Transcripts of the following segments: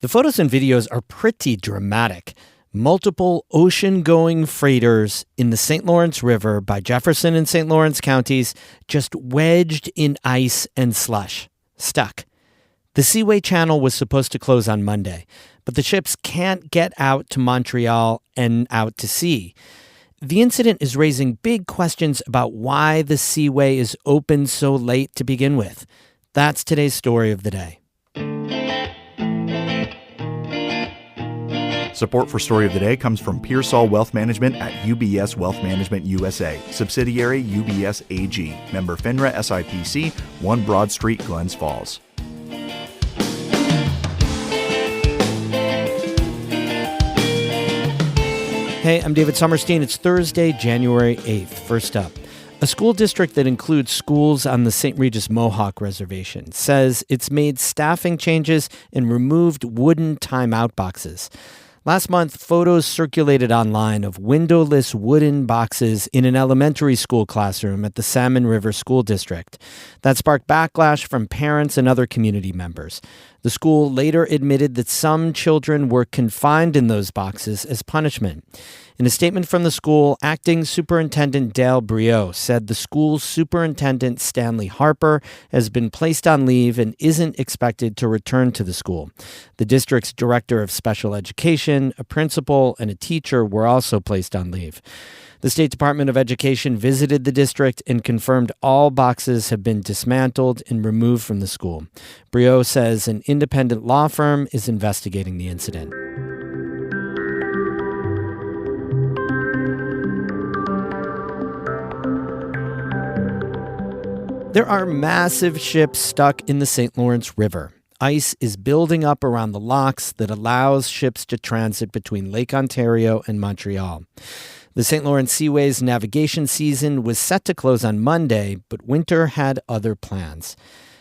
The photos and videos are pretty dramatic. Multiple ocean-going freighters in the St. Lawrence River by Jefferson and St. Lawrence counties just wedged in ice and slush, stuck. The Seaway Channel was supposed to close on Monday, but the ships can't get out to Montreal and out to sea. The incident is raising big questions about why the Seaway is open so late to begin with. That's today's story of the day. Support for Story of the Day comes from Pearsall Wealth Management at UBS Wealth Management USA, subsidiary UBS AG, member FINRA SIPC, 1 Broad Street, Glens Falls. Hey, I'm David Sommerstein. It's Thursday, January 8th. First up, a school district that includes schools on the St. Regis Mohawk Reservation says it's made staffing changes and removed wooden timeout boxes. Last month, photos circulated online of windowless wooden boxes in an elementary school classroom at the Salmon River School District. That sparked backlash from parents and other community members. The school later admitted that some children were confined in those boxes as punishment. In a statement from the school, acting superintendent Dale Briot said the school's superintendent Stanley Harper has been placed on leave and isn't expected to return to the school. The district's director of special education, a principal, and a teacher were also placed on leave. The State Department of Education visited the district and confirmed all boxes have been dismantled and removed from the school. Briot says an independent law firm is investigating the incident. There are massive ships stuck in the St. Lawrence River. Ice is building up around the locks that allows ships to transit between Lake Ontario and Montreal. The St. Lawrence Seaway's navigation season was set to close on Monday, but winter had other plans.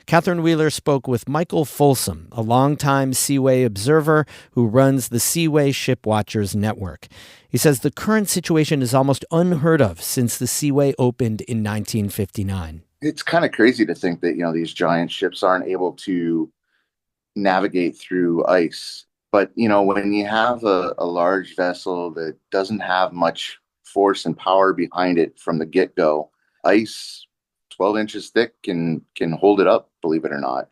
Catherine Wheeler spoke with Michael Folsom, a longtime Seaway observer who runs the Seaway Ship Watchers Network. He says the current situation is almost unheard of since the Seaway opened in 1959. It's kind of crazy to think that, these giant ships aren't able to navigate through ice. But, when you have a large vessel that doesn't have much force and power behind it from the get-go, ice 12 inches thick can hold it up, believe it or not.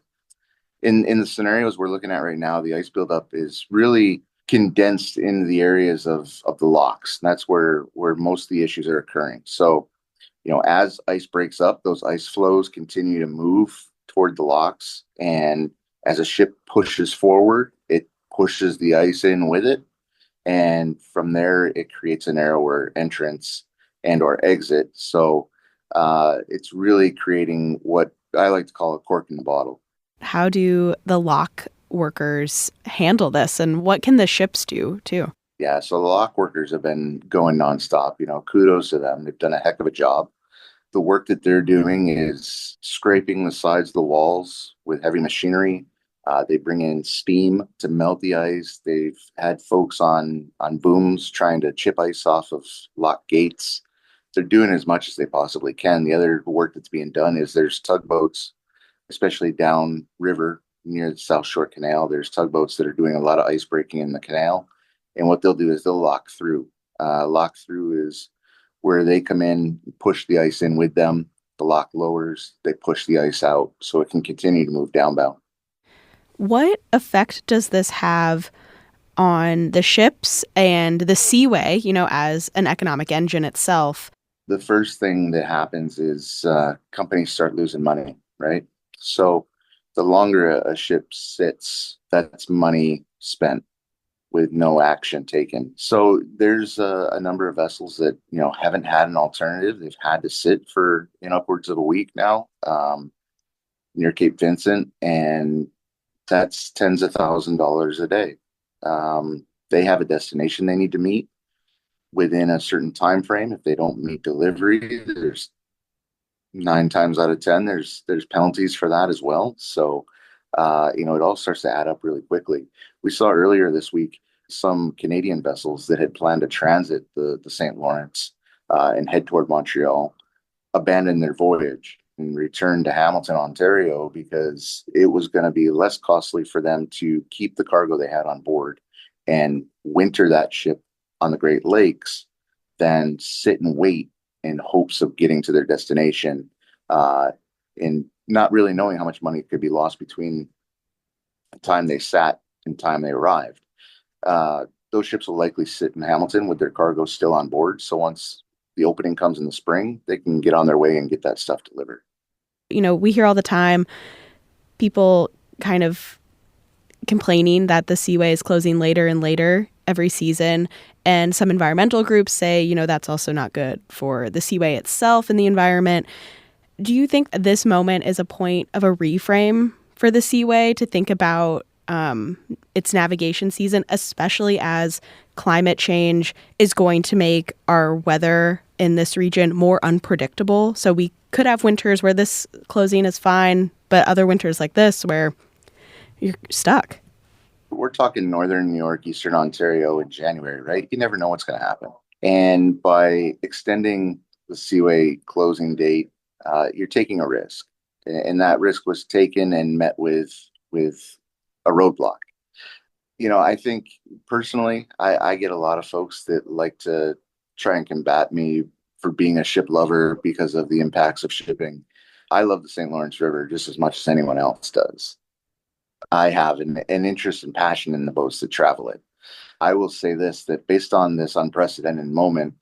In the scenarios we're looking at right now, the ice buildup is really condensed in the areas of the locks. And that's where most of the issues are occurring. So, as ice breaks up, those ice flows continue to move toward the locks. And as a ship pushes forward, it pushes the ice in with it. And from there, it creates a narrower entrance and or exit. So it's really creating what I like to call a cork in the bottle. How do the lock workers handle this, and what can the ships do too? Yeah, so the lock workers have been going nonstop. Kudos to them. They've done a heck of a job. The work that they're doing is scraping the sides of the walls with heavy machinery. They bring in steam to melt the ice. They've had folks on booms trying to chip ice off of lock gates. They're doing as much as they possibly can. The other work that's being done is there's tugboats, especially down river near the South Shore Canal. There's tugboats that are doing a lot of ice breaking in the canal. And what they'll do is they'll lock through. Lock through is where they come in, push the ice in with them. The lock lowers, they push the ice out so it can continue to move downbound. What effect does this have on the ships and the Seaway, as an economic engine itself? The first thing that happens is companies start losing money, right? So the longer a ship sits, that's money spent with no action taken. So there's a number of vessels that, haven't had an alternative. They've had to sit for upwards of a week now near Cape Vincent, and that's tens of $1,000s a day. They have a destination they need to meet within a certain time frame. If they don't meet delivery, there's 9 times out of 10, there's penalties for that as well. So, it all starts to add up really quickly. We saw earlier this week some Canadian vessels that had planned to transit the St. Lawrence and head toward Montreal abandon their voyage. and return to Hamilton, Ontario, because it was going to be less costly for them to keep the cargo they had on board and winter that ship on the Great Lakes than sit and wait in hopes of getting to their destination, and not really knowing how much money could be lost between the time they sat and time they arrived. Those ships will likely sit in Hamilton with their cargo still on board. So once the opening comes in the spring, they can get on their way and get that stuff delivered. We hear all the time people kind of complaining that the Seaway is closing later and later every season. And some environmental groups say, that's also not good for the Seaway itself and the environment. Do you think this moment is a point of a reframe for the Seaway to think about its navigation season, especially as climate change is going to make our weather in this region more unpredictable? So we could have winters where this closing is fine, but other winters like this where you're stuck. We're talking northern New York, eastern Ontario in January, right? You never know what's going to happen. And by extending the Seaway closing date, you're taking a risk. And that risk was taken and met with a roadblock. I think personally, I get a lot of folks that like to try and combat me for being a ship lover because of the impacts of shipping. I love the St. Lawrence River just as much as anyone else does. I have an interest and passion in the boats that travel it. I will say this, that based on this unprecedented moment,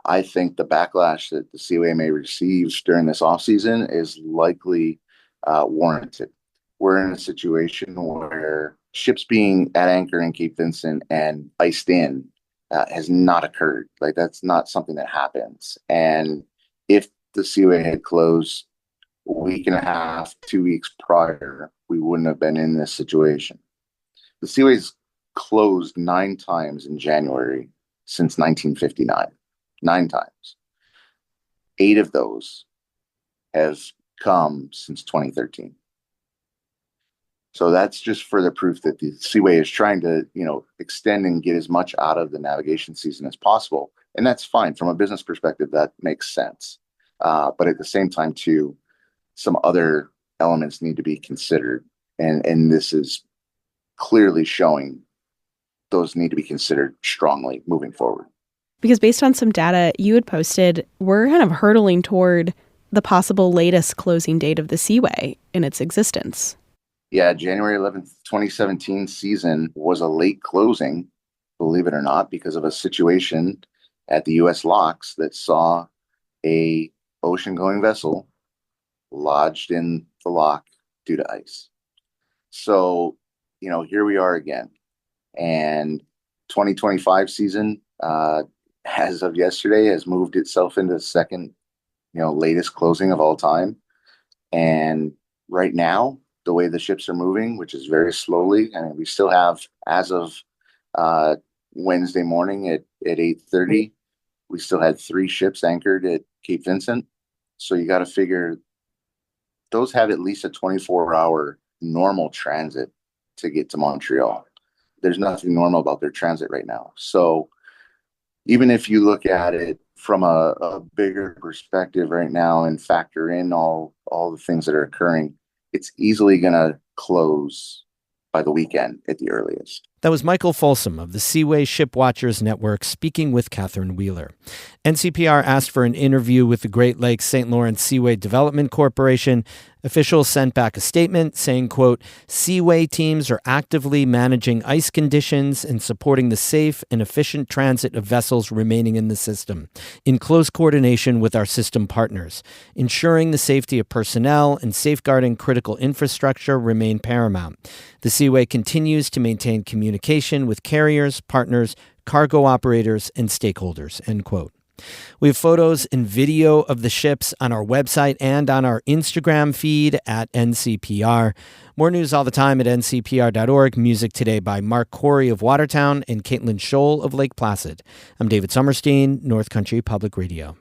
I think the backlash that the Seaway may receive during this off season is likely warranted. We're in a situation where ships being at anchor in Cape Vincent and iced in has not occurred. Like, that's not something that happens. And if the Seaway had closed a week and a half, 2 weeks prior, we wouldn't have been in this situation. The Seaway's closed 9 times in January since 1959. 9 times. 8 of those have come since 2013. So that's just further proof that the Seaway is trying to, extend and get as much out of the navigation season as possible. And that's fine. From a business perspective, that makes sense. But at the same time, too, some other elements need to be considered. And this is clearly showing those need to be considered strongly moving forward. Because based on some data you had posted, we're kind of hurtling toward the possible latest closing date of the Seaway in its existence. Yeah, January 11th, 2017 season was a late closing, believe it or not, because of a situation at the U.S. locks that saw a ocean-going vessel lodged in the lock due to ice. So, here we are again. And 2025 season, as of yesterday, has moved itself into the second, latest closing of all time. And right now, the way the ships are moving, which is very slowly, we still have, as of Wednesday morning at 8:30, we still had 3 ships anchored at Cape Vincent. So you got to figure those have at least a 24-hour normal transit to get to Montreal. There's nothing normal about their transit right now. So even if you look at it from a bigger perspective right now and factor in all the things that are occurring, it's easily going to close by the weekend at the earliest. That was Michael Folsom of the Seaway Ship Watchers Network speaking with Catherine Wheeler. NCPR asked for an interview with the Great Lakes St. Lawrence Seaway Development Corporation. Officials sent back a statement saying, quote, Seaway teams are actively managing ice conditions and supporting the safe and efficient transit of vessels remaining in the system, in close coordination with our system partners. Ensuring the safety of personnel and safeguarding critical infrastructure remain paramount. The Seaway continues to maintain communication with carriers, partners, cargo operators, and stakeholders, end quote. We have photos and video of the ships on our website and on our Instagram feed at NCPR. More news all the time at ncpr.org. Music today by Mark Corey of Watertown and Caitlin Scholl of Lake Placid. I'm David Summerstein, North Country Public Radio.